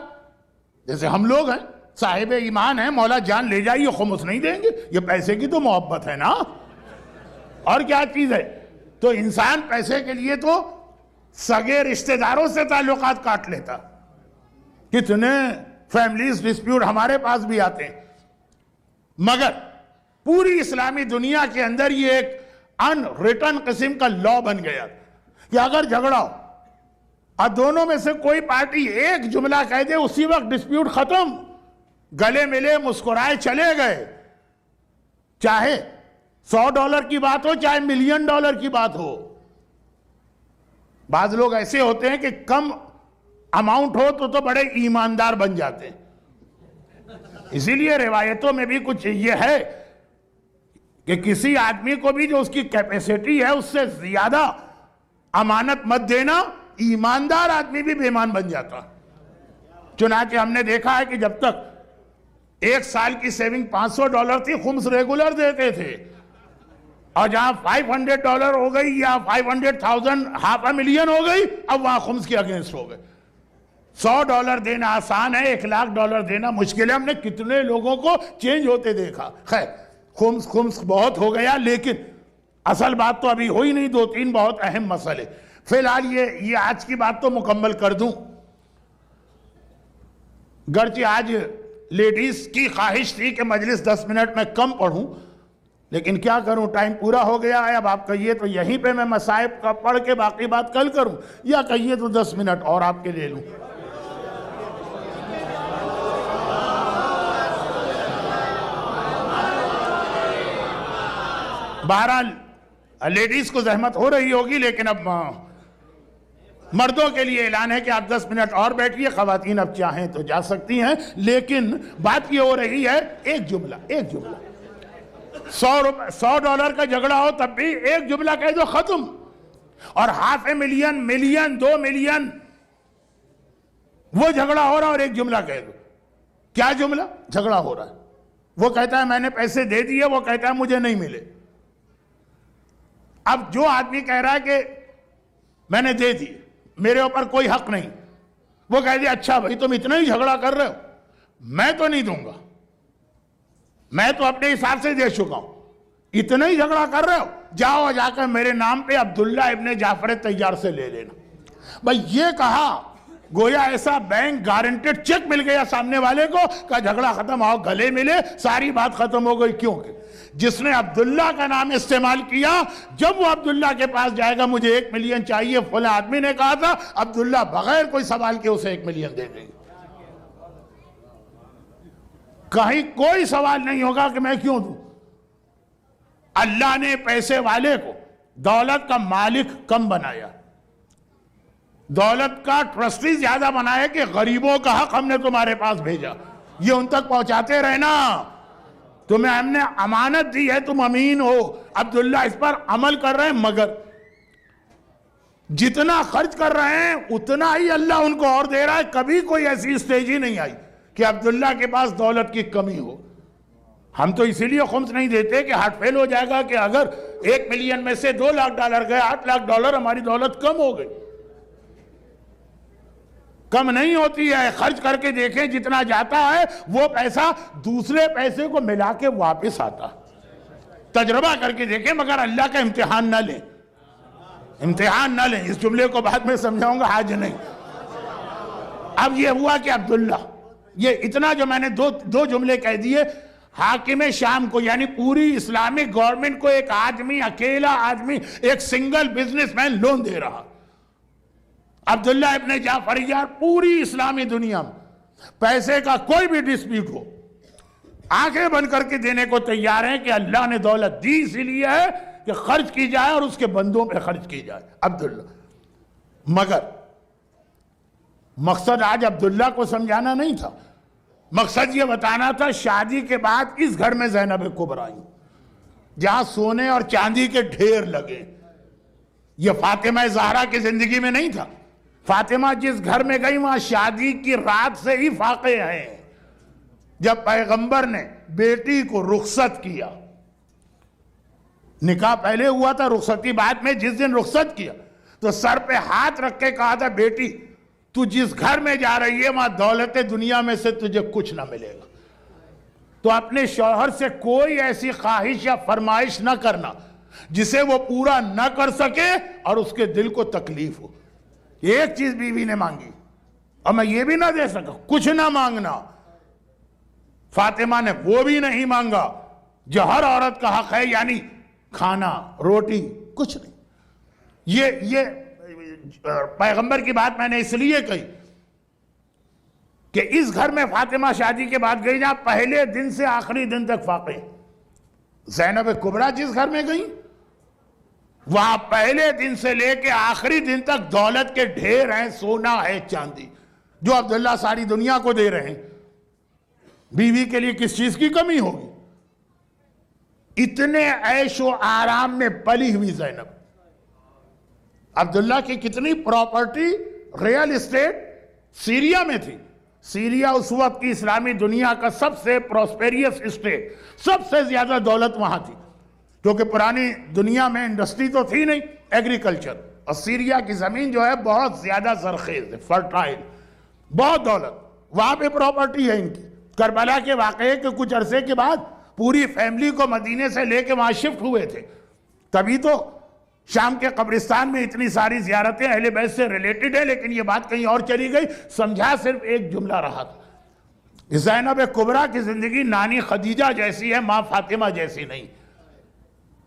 جیسے ہم لوگ ہیں صاحب ایمان ہیں، مولا جان لے جائیے خمس نہیں دیں گے، یہ پیسے کی تو محبت ہے نا، اور کیا چیز ہے۔ تو انسان پیسے کے لیے تو سگے رشتہ داروں سے تعلقات کاٹ لیتا، کتنے فیملیز ڈسپیوٹ ہمارے پاس بھی آتے ہیں۔ مگر پوری اسلامی دنیا کے اندر یہ ایک ان ریٹن قسم کا لا بن گیا کہ اگر جھگڑا ہو اور دونوں میں سے کوئی پارٹی ایک جملہ کہہ دے اسی وقت ڈسپیوٹ ختم، گلے ملے مسکرائے چلے گئے، چاہے $100 کی بات ہو چاہے $1 ملین کی بات ہو۔ بعض لوگ ایسے ہوتے ہیں کہ کم اماؤنٹ ہو تو بڑے ایماندار بن جاتے ہیں، اسی لیے روایتوں میں بھی کچھ یہ ہے کہ کسی آدمی کو بھی جو اس کی کیپیسٹی ہے اس سے زیادہ امانت مت دینا، ایماندار آدمی بھی بے ایمان بن جاتا۔ چنانچہ ہم نے دیکھا ہے کہ جب تک 1 سال کی سیونگ $500 تھی، خمس ریگولر دیتے تھے، اور جہاں $500 ہو گئی یا 500,000 $500,000 ہو گئی، اب وہاں خمس کے اگینسٹ ہو گئے۔ $100 دینا آسان ہے، $1,00,000 دینا مشکل ہے۔ ہم نے کتنے لوگوں کو چینج ہوتے دیکھا۔ خیر، خمس بہت ہو گیا، لیکن اصل بات تو ابھی ہوئی نہیں، 2-3 بہت اہم مسئلے۔ فی الحال یہ آج کی بات تو مکمل کر دوں، گرچہ آج لیڈیز کی خواہش تھی کہ مجلس 10 منٹ میں کم پڑھوں، لیکن کیا کروں، ٹائم پورا ہو گیا ہے۔ اب آپ کہیے تو یہیں پہ میں مصائب کا پڑھ کے باقی بات کل کروں، یا کہیے تو 10 منٹ اور آپ کے لے لوں۔ بہرحال لیڈیز کو زحمت ہو رہی ہوگی، لیکن اب مردوں کے لیے اعلان ہے کہ آپ 10 منٹ اور بیٹھیے، خواتین اب چاہیں تو جا سکتی ہیں، لیکن بات یہ ہو رہی ہے ایک جملہ $100 کا جھگڑا ہو تب بھی ایک جملہ کہہ دو ختم، اور $500,000 ملین 2 ملین وہ جھگڑا ہو رہا اور ایک جملہ کہہ دو۔ کیا جملہ؟ جھگڑا ہو رہا ہے، وہ کہتا ہے میں نے پیسے دے دیے، وہ کہتا ہے مجھے نہیں ملے۔ اب جو آدمی کہہ رہا ہے کہ میں نے دے دی، میرے اوپر کوئی حق نہیں، وہ کہہ دیا اچھا بھائی تم اتنا ہی جھگڑا کر رہے ہو، میں تو نہیں دوں گا، میں تو اپنے حساب سے دے چکا ہوں، اتنا ہی جھگڑا کر رہے ہو، جاؤ جا کر میرے نام پہ عبداللہ ابن جعفر طیار سے لے لینا۔ بھائی یہ کہا گویا ایسا بینک گارنٹیڈ چیک مل گیا سامنے والے کو، کہ جھگڑا ختم، آؤ گلے ملے، ساری بات ختم ہو گئی۔ کیونکہ جس نے عبداللہ کا نام استعمال کیا، جب وہ عبداللہ کے پاس جائے گا مجھے 1 ملین چاہیے، فلاں آدمی نے کہا تھا، عبداللہ بغیر کوئی سوال کے اسے 1 ملین دے دیں گے، کہیں کوئی سوال نہیں ہوگا کہ میں کیوں دوں۔ اللہ نے پیسے والے کو دولت کا مالک کم بنایا، دولت کا ٹرسٹی زیادہ بنایا کہ غریبوں کا حق ہم نے تمہارے پاس بھیجا، یہ ان تک پہنچاتے رہنا، تمہیں ہم نے امانت دی ہے، تم امین ہو۔ عبداللہ اس پر عمل کر رہے ہیں، مگر جتنا خرچ کر رہے ہیں اتنا ہی اللہ ان کو اور دے رہا ہے۔ کبھی کوئی ایسی اسٹیج ہی نہیں آئی کہ عبداللہ کے پاس دولت کی کمی ہو۔ ہم تو اسی لیے خمس نہیں دیتے کہ ہارٹ فیل ہو جائے گا کہ اگر 1 ملین میں سے $2,00,000 گئے، $8,00,000 ہماری دولت کم ہو گئی۔ کم نہیں ہوتی ہے، خرچ کر کے دیکھیں جتنا جاتا ہے وہ پیسہ دوسرے پیسے کو ملا کے واپس آتا، تجربہ کر کے دیکھیں، مگر اللہ کا امتحان نہ لیں، امتحان نہ لیں۔ اس جملے کو بعد میں سمجھاؤں گا، آج نہیں۔ اب یہ ہوا کہ عبداللہ، یہ اتنا جو میں نے دو جملے کہہ دیے، حاکم شام کو یعنی پوری اسلامک گورنمنٹ کو ایک آدمی، اکیلا آدمی، ایک سنگل بزنس مین لون دے رہا، عبداللہ ابن جعفر یار پوری اسلامی دنیا میں پیسے کا کوئی بھی ڈسپیوٹ ہو آنکھیں بند کر کے دینے کو تیار ہیں کہ اللہ نے دولت دی اسی لیے ہے کہ خرچ کی جائے اور اس کے بندوں پہ خرچ کی جائے۔ عبداللہ، مگر مقصد آج عبداللہ کو سمجھانا نہیں تھا، مقصد یہ بتانا تھا شادی کے بعد اس گھر میں زینب کبریٰ آئی جہاں سونے اور چاندی کے ڈھیر لگے۔ یہ فاطمہ زہرا کی زندگی میں نہیں تھا، فاطمہ جس گھر میں گئی وہاں شادی کی رات سے ہی واقع ہیں، جب پیغمبر نے بیٹی کو رخصت کیا، نکاح پہلے ہوا تھا، رخصتی بعد میں، جس دن رخصت کیا تو سر پہ ہاتھ رکھ کے کہا تھا بیٹی تو جس گھر میں جا رہی ہے وہاں دولت دنیا میں سے تجھے کچھ نہ ملے گا، تو اپنے شوہر سے کوئی ایسی خواہش یا فرمائش نہ کرنا جسے وہ پورا نہ کر سکے اور اس کے دل کو تکلیف ہو۔ ایک چیز بیوی نے مانگی اور میں یہ بھی نہ دے سکا، کچھ نہ مانگنا، فاطمہ نے وہ بھی نہیں مانگا جو ہر عورت کا حق ہے، یعنی کھانا روٹی کچھ نہیں۔ یہ پیغمبر کی بات میں نے اس لیے کہی کہ اس گھر میں فاطمہ شادی کے بعد گئی جہاں پہلے دن سے آخری دن تک فاقے. زینب کبریٰ جس گھر میں گئی وہاں پہلے دن سے لے کے آخری دن تک دولت کے ڈھیر ہیں، سونا ہے، چاندی، جو عبداللہ ساری دنیا کو دے رہے ہیں. بیوی کے لیے کس چیز کی کمی ہوگی؟ اتنے عیش و آرام میں پلی ہوئی زینب. عبداللہ کی کتنی پراپرٹی، ریل اسٹیٹ سیریا میں تھی. سیریا اس وقت کی اسلامی دنیا کا سب سے پروسپیریس اسٹیٹ، سب سے زیادہ دولت وہاں تھی، کیونکہ پرانی دنیا میں انڈسٹری تو تھی نہیں، ایگریکلچر. اور سیریا کی زمین جو ہے بہت زیادہ زرخیز ہے، فرٹائل، بہت دولت. وہاں پہ پراپرٹی ہے ان کی. کربلا کے واقعے کے کچھ عرصے کے بعد پوری فیملی کو مدینے سے لے کے وہاں شفٹ ہوئے تھے. تبھی تو شام کے قبرستان میں اتنی ساری زیارتیں اہل بیت سے ریلیٹڈ ہیں، لیکن یہ بات کہیں اور چلی گئی. سمجھا صرف ایک جملہ رہا تھا. زینب کبریٰ کی زندگی نانی خدیجہ جیسی ہے، ماں فاطمہ جیسی نہیں.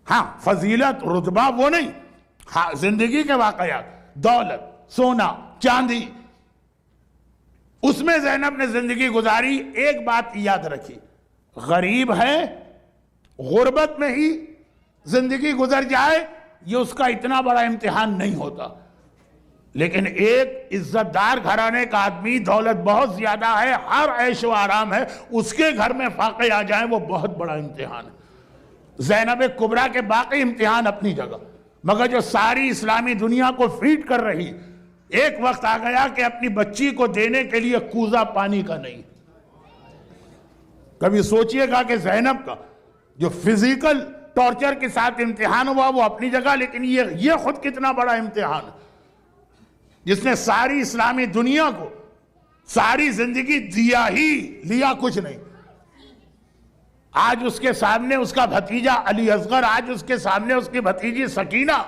ہاں فضیلت، رتبہ وہ نہیں، ہاں زندگی کے واقعات، دولت، سونا، چاندی، اس میں زینب نے زندگی گزاری. ایک بات یاد رکھی، غریب ہے، غربت میں ہی زندگی گزر جائے یہ اس کا اتنا بڑا امتحان نہیں ہوتا. لیکن ایک عزت دار گھرانے کا آدمی، دولت بہت زیادہ ہے، ہر عیش و آرام ہے، اس کے گھر میں فاقے آ جائیں وہ بہت بڑا امتحان ہے. زینب کبریٰ کے باقی امتحان اپنی جگہ، مگر جو ساری اسلامی دنیا کو فیڈ کر رہی، ایک وقت آ گیا کہ اپنی بچی کو دینے کے لیے کوزہ پانی کا نہیں. کبھی سوچئے گا کہ زینب کا جو فزیکل ٹارچر کے ساتھ امتحان ہوا وہ اپنی جگہ، لیکن یہ خود کتنا بڑا امتحان ہے جس نے ساری اسلامی دنیا کو ساری زندگی دیا ہی لیا کچھ نہیں. آج اس کے سامنے اس کا بھتیجا علی اصغر، آج اس کے سامنے اس کی بھتیجی سکینہ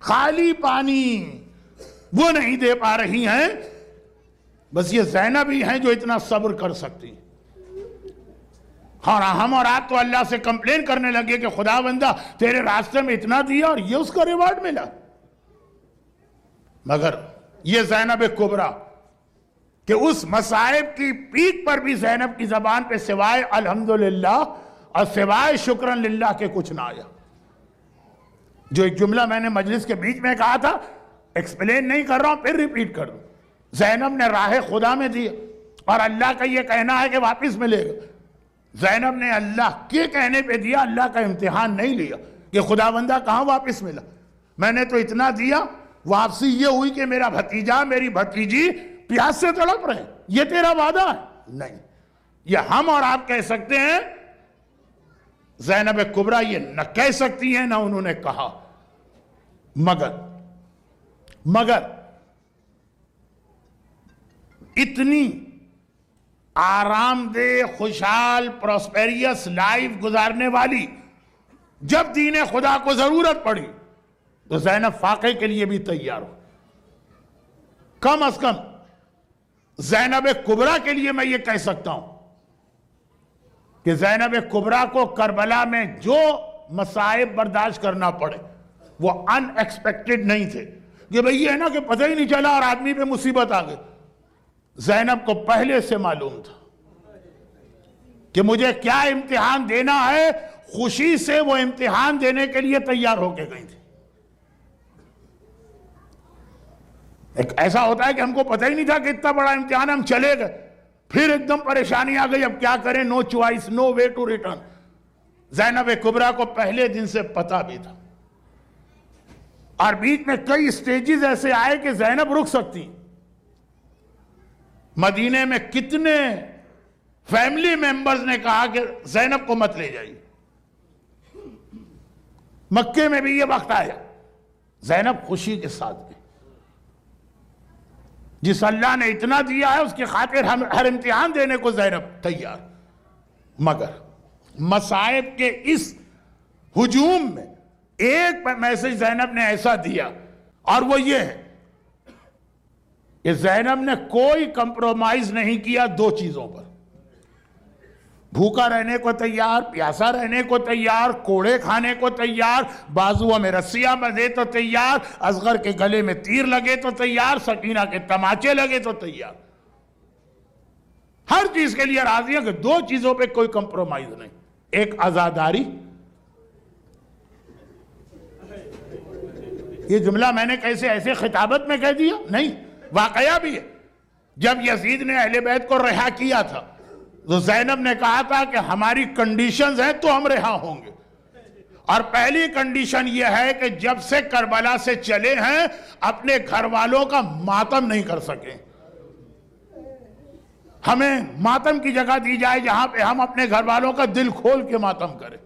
خالی پانی وہ نہیں دے پا رہی ہیں. بس یہ زینب ہی ہیں جو اتنا صبر کر سکتی. اور ہم اور آپ تو اللہ سے کمپلین کرنے لگے کہ خدا بندہ تیرے راستے میں اتنا دیا اور یہ اس کا ریوارڈ ملا. مگر یہ زینب کبریٰ کہ اس مصائب کی پیک پر بھی زینب کی زبان پہ سوائے الحمدللہ اور سوائے شکرن للہ کے کچھ نہ آیا. جو ایک جملہ میں نے مجلس کے بیچ میں کہا تھا، ایکسپلین نہیں کر رہا ہوں، پھر ریپیٹ کر دوں. زینب نے راہ خدا میں دی اور اللہ کا یہ کہنا ہے کہ واپس ملے گا. زینب نے اللہ کے کہنے پہ دیا، اللہ کا امتحان نہیں لیا کہ خدا بندہ کہاں واپس ملا. میں نے تو اتنا دیا، واپسی یہ ہوئی کہ میرا بھتیجا میری بھتیجی پیاس سے تڑپ رہے ہیں، یہ تیرا وعدہ ہے؟ نہیں. یہ ہم اور آپ کہہ سکتے ہیں، زینب کبریٰ یہ نہ کہہ سکتی ہیں، نہ انہوں نے کہا. مگر اتنی آرام دہ، خوشحال، پروسپیریس لائف گزارنے والی جب دین خدا کو ضرورت پڑی تو زینب فاقے کے لیے بھی تیار ہو. کم از کم زینب کبریٰ کے لیے میں یہ کہہ سکتا ہوں کہ زینب کبریٰ کو کربلا میں جو مصائب برداشت کرنا پڑے وہ ان ایکسپیکٹڈ نہیں تھے کہ بھئی یہ ہے نا کہ پتہ ہی نہیں چلا اور آدمی پہ مصیبت آ گئی. زینب کو پہلے سے معلوم تھا کہ مجھے کیا امتحان دینا ہے. خوشی سے وہ امتحان دینے کے لیے تیار ہو کے گئی تھی. ایک ایسا ہوتا ہے کہ ہم کو پتہ ہی نہیں تھا کہ اتنا بڑا امتحان، ہم چلے گئے، پھر ایک دم پریشانی آ گئی، اب کیا کریں، no choice, no way to return. Zainab Kubra کو پہلے دن سے پتہ بھی تھا، اور بیچ میں کئی سٹیجز ایسے آئے کہ زینب رک سکتی. مدینے میں کتنے فیملی ممبرز نے کہا کہ زینب کو مت لے جائیے. مکے میں بھی یہ وقت آیا، زینب خوشی کے ساتھ گئی. جس اللہ نے اتنا دیا ہے اس کی خاطر ہر امتحان دینے کو زینب تیار. مگر مصائب کے اس ہجوم میں ایک میسج زینب نے ایسا دیا، اور وہ یہ ہے کہ زینب نے کوئی کمپرومائز نہیں کیا دو چیزوں پر. بھوکا رہنے کو تیار، پیاسا رہنے کو تیار، کوڑے کھانے کو تیار، بازوؤں میں رسیاں بندھے تو تیار، اصغر کے گلے میں تیر لگے تو تیار، سکینہ کے تماچے لگے تو تیار، ہر چیز کے لیے راضی ہے کہ دو چیزوں پہ کوئی کمپرومائز نہیں، ایک عزاداری. یہ جملہ میں نے کیسے ایسے خطابت میں کہہ دیا؟ نہیں، واقعہ بھی ہے. جب یزید نے اہل بیت کو رہا کیا تھا تو زینب نے کہا تھا کہ ہماری کنڈیشنز ہیں تو ہم رہا ہوں گے، اور پہلی کنڈیشن یہ ہے کہ جب سے کربلا سے چلے ہیں اپنے گھر والوں کا ماتم نہیں کر سکیں. ہمیں ماتم کی جگہ دی جائے جہاں پہ ہم اپنے گھر والوں کا دل کھول کے ماتم کریں.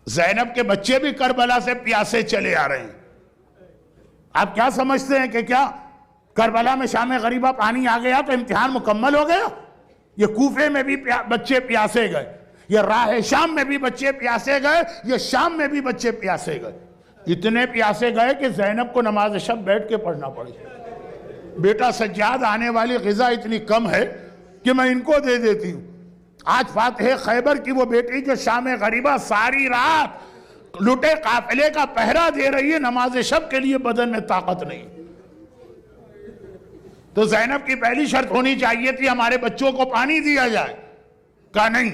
زینب کے بچے بھی کربلا سے پیاسے چلے آ رہے ہیں. آپ کیا سمجھتے ہیں کہ کیا کربلا میں شام غریبہ پانی آ گیا تو امتحان مکمل ہو گیا؟ یہ کوفے میں بھی بچے پیاسے گئے، یہ راہ شام میں بھی بچے پیاسے گئے، یہ شام میں بھی بچے پیاسے گئے. اتنے پیاسے گئے کہ زینب کو نماز شب بیٹھ کے پڑھنا پڑی. بیٹا سجاد آنے والی غذا اتنی کم ہے کہ میں ان کو دے دیتی ہوں. آج فاتح خیبر کی وہ بیٹی جو شام غریبہ ساری رات لٹے قافلے کا پہرا دے رہی ہے، نماز شب کے لیے بدن میں طاقت نہیں. تو زینب کی پہلی شرط ہونی چاہیے تھی ہمارے بچوں کو پانی دیا جائے. کہا نہیں،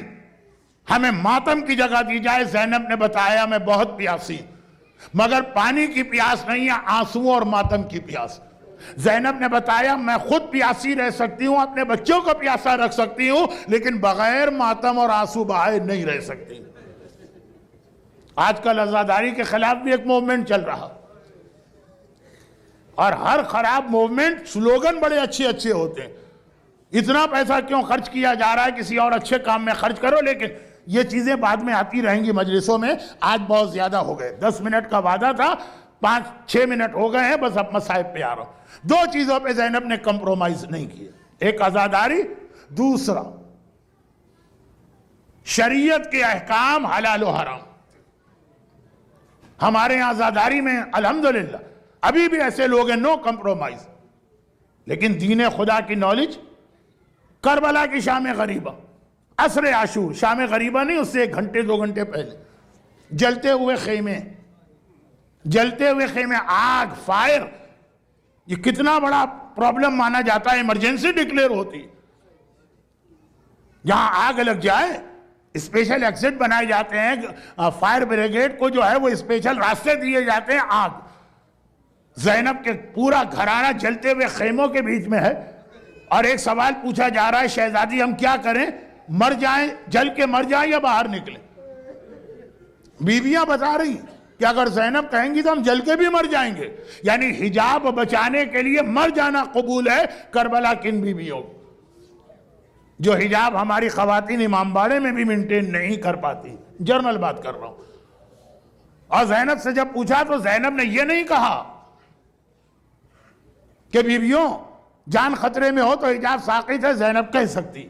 ہمیں ماتم کی جگہ دی جائے. زینب نے بتایا میں بہت پیاسی ہوں، مگر پانی کی پیاس نہیں ہے، آنسو اور ماتم کی پیاس. زینب نے بتایا میں خود پیاسی رہ سکتی ہوں، اپنے بچوں کو پیاسا رکھ سکتی ہوں، لیکن بغیر ماتم اور آنسو بہائے نہیں رہ سکتی. آج کل عزاداری کے خلاف بھی ایک موومنٹ چل رہا، اور ہر خراب موومنٹ سلوگن بڑے اچھے اچھے ہوتے ہیں. اتنا پیسہ کیوں خرچ کیا جا رہا ہے، کسی اور اچھے کام میں خرچ کرو. لیکن یہ چیزیں بعد میں آتی رہیں گی مجلسوں میں. آج بہت زیادہ ہو گئے، 10 منٹ کا وعدہ تھا، 5-6 منٹ ہو گئے ہیں، بس اب مصائب پہ آ رہا ہوں. دو چیزوں پہ زینب نے کمپرومائز نہیں کیا، ایک عزاداری، دوسرا شریعت کے احکام حلال و حرام. ہمارے یہاں عزاداری میں الحمدللہ ابھی بھی ایسے لوگ ہیں نو کمپرومائز. لیکن دین خدا کی نالج، کربلا کی شام غریبہ، عصر عاشور، شام غریبہ نہیں، اس سے 1 گھنٹے 2 گھنٹے پہلے جلتے ہوئے خیمے، آگ، فائر، یہ کتنا بڑا پرابلم مانا جاتا ہے. ایمرجنسی ڈکلیئر ہوتی، جہاں آگ لگ جائے اسپیشل ایکسٹ بنائے جاتے ہیں، فائر بریگیڈ کو جو ہے وہ اسپیشل راستے دیے جاتے ہیں. آگ، زینب کے پورا گھرانہ جلتے ہوئے خیموں کے بیچ میں ہے، اور ایک سوال پوچھا جا رہا ہے شہزادی ہم کیا کریں، مر جائیں، جل کے مر جائیں یا باہر نکلیں؟ بیویاں بتا رہی ہیں کہ اگر زینب کہیں گی تو ہم جل کے بھی مر جائیں گے. یعنی حجاب بچانے کے لیے مر جانا قبول ہے. کربلا کن بیویوں جو حجاب ہماری خواتین امام باڑے میں بھی مینٹین نہیں کر پاتی، جرنل بات کر رہا ہوں. اور زینب سے جب پوچھا تو زینب نے یہ نہیں کہا کہ بیویوں جان خطرے میں ہو تو حجاب ساقط ہے. زینب کہہ سکتی.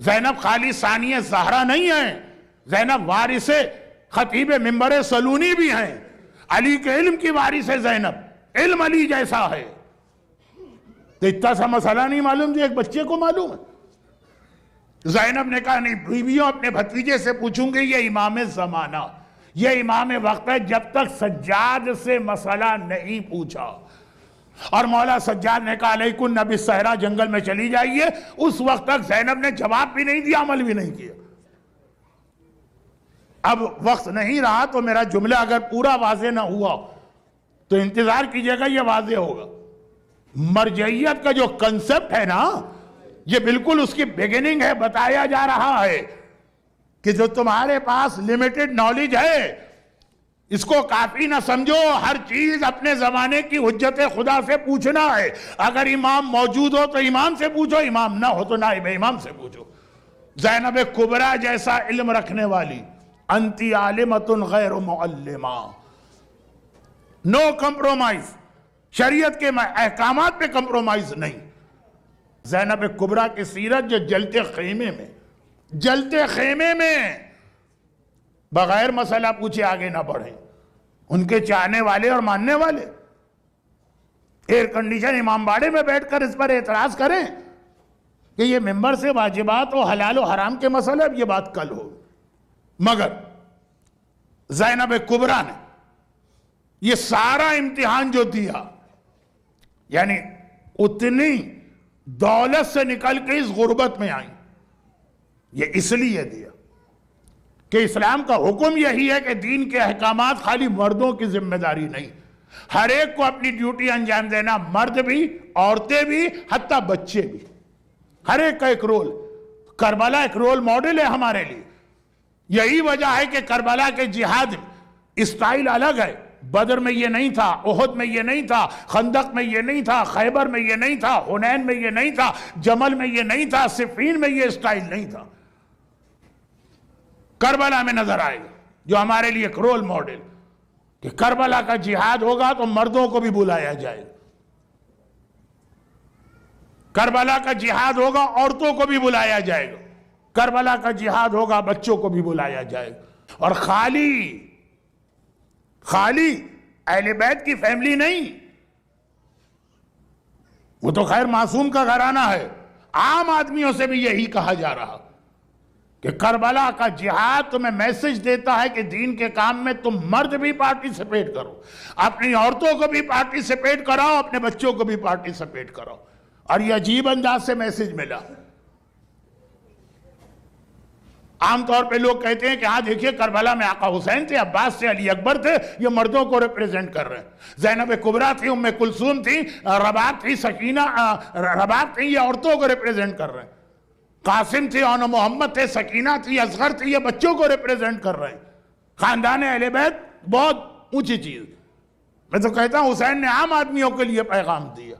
زینب خالی ثانیہ زہرا نہیں ہے، زینب وارث خطیب منبر سلونی بھی ہیں. علی کے علم کی وارث ہے زینب، علم علی جیسا ہے. تو اتنا سا مسئلہ نہیں معلوم جو ایک بچے کو معلوم ہے. زینب نے کہا نہیں، بیویوں اپنے بھتیجے سے پوچھوں گے، یہ امام زمانہ، یہ امام وقت ہے، جب تک سجاد سے مسئلہ نہیں پوچھا. اور مولا سجاد نے کہا علیکن نبی صحرا، جنگل میں چلی جائیے. اس وقت تک زینب نے جواب بھی نہیں دیا، عمل بھی نہیں کیا. اب وقت نہیں رہا تو میرا جملہ اگر پورا واضح نہ ہوا تو انتظار کیجئے گا، یہ واضح ہوگا. مرجعیت کا جو کنسپٹ ہے نا، یہ بالکل اس کی بیگننگ ہے. بتایا جا رہا ہے کہ جو تمہارے پاس لیمیٹڈ نالج ہے اس کو کافی نہ سمجھو، ہر چیز اپنے زمانے کی حجت خدا سے پوچھنا ہے. اگر امام موجود ہو تو امام سے پوچھو، امام نہ ہو تو نائب امام سے پوچھو. زینب کبریٰ جیسا علم رکھنے والی، انتی عالمۃ غیر معلمہ، نو کمپرومائز. شریعت کے احکامات پہ کمپرومائز نہیں. زینب کبریٰ کی سیرت جو جلتے خیمے میں بغیر مسئلہ پوچھے آگے نہ بڑھیں. ان کے چاہنے والے اور ماننے والے ایئر کنڈیشن امام باڑے میں بیٹھ کر اس پر اعتراض کریں کہ یہ ممبر سے واجبات و حلال و حرام کے مسئلے، اب یہ بات کل ہو. مگر زینب کبریٰ نے یہ سارا امتحان جو دیا، یعنی اتنی دولت سے نکل کے اس غربت میں آئیں، یہ اس لیے دیا کہ اسلام کا حکم یہی ہے کہ دین کے احکامات خالی مردوں کی ذمہ داری نہیں، ہر ایک کو اپنی ڈیوٹی انجام دینا، مرد بھی، عورتیں بھی، حتیٰ بچے بھی، ہر ایک کا ایک رول. کربلا ایک رول ماڈل ہے ہمارے لیے. یہی وجہ ہے کہ کربلا کے جہاد اسٹائل الگ ہے. بدر میں یہ نہیں تھا، احد میں یہ نہیں تھا، خندق میں یہ نہیں تھا، خیبر میں یہ نہیں تھا، حنین میں یہ نہیں تھا، جمل میں یہ نہیں تھا، صفین میں یہ اسٹائل نہیں تھا. کربلا میں نظر آئے گا جو ہمارے لیے ایک رول ماڈل، کہ کربلا کا جہاد ہوگا تو مردوں کو بھی بلایا جائے گا، کربلا کا جہاد ہوگا عورتوں کو بھی بلایا جائے گا، کربلا کا جہاد ہوگا بچوں کو بھی بلایا جائے گا. اور خالی اہل بیت کی فیملی نہیں، وہ تو خیر معصوم کا گھرانہ ہے، عام آدمیوں سے بھی یہی کہا جا رہا کہ کربلا کا جہاد تمہیں میسج دیتا ہے کہ دین کے کام میں تم مرد بھی پارٹیسپیٹ کرو، اپنی عورتوں کو بھی پارٹیسپیٹ کراؤ، اپنے بچوں کو بھی پارٹیسپیٹ کراؤ. اور یہ عجیب انداز سے میسج ملا. عام طور پہ لوگ کہتے ہیں کہ ہاں دیکھیے کربلا میں آقا حسین تھے، عباس تھے، علی اکبر تھے، یہ مردوں کو ریپریزنٹ کر رہے ہیں. زینب کبریٰ تھی، ام کلثوم تھی، رباب تھی، سکینہ رباب تھی، یہ عورتوں کو ریپریزنٹ کر رہے ہیں. قاسم تھی، اون محمد تھے، سکینہ تھی، اصغر تھی، یہ بچوں کو ریپریزنٹ کر رہے ہیں. خاندان اہل بیت بہت اونچی چیز. میں تو کہتا ہوں حسین نے عام آدمیوں کے لیے پیغام دیا.